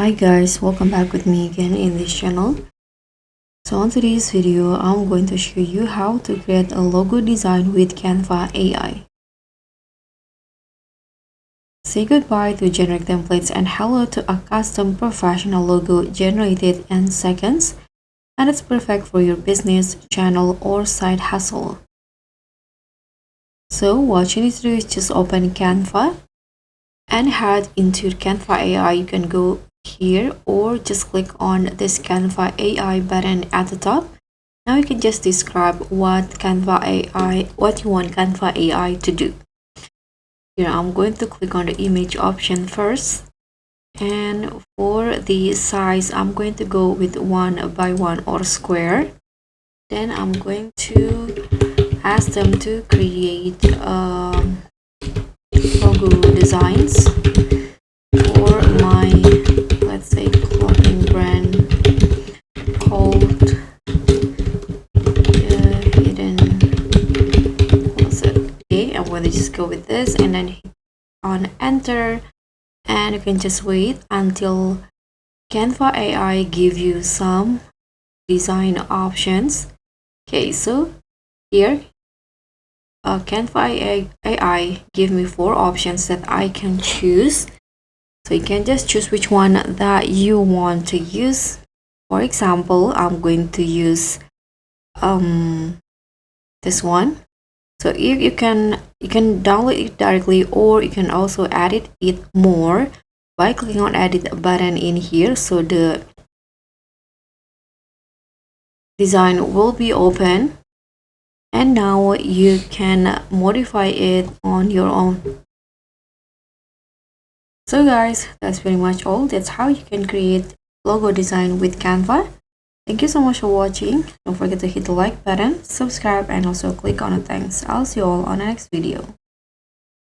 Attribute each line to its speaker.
Speaker 1: Hi guys, welcome back with me again in this channel. So on today's video, I'm going to show you how to create a logo design with Canva AI. Say goodbye to generic templates and hello to a custom professional logo generated in seconds, and it's perfect for your business, channel, or side hustle. So what you need to do is just open Canva and head into Canva AI. You can go here or just click on this Canva AI button at the top. Now you can just describe what you want Canva AI to do. Here I'm going to click on the image option first, and for the size I'm going to go with 1x1 or square. Then I'm going to ask them to create logo designs for my, let's say, clothing brand called Hidden Closet. Okay, I'm going to just go with this and then hit on enter, and you can just wait until Canva AI give you some design options. Okay, so here Canva AI give me 4 options that I can choose. So you can just choose which one that you want to use. For example, I'm going to use this one. So you can download it directly, or you can also edit it more by clicking on edit button in here. So the design will be open, and now you can modify it on your own. So guys, that's pretty much all. That's how you can create logo design with Canva. Thank you so much for watching. Don't forget to hit the like button, subscribe, and also click on the thanks. I'll see you all on the next video.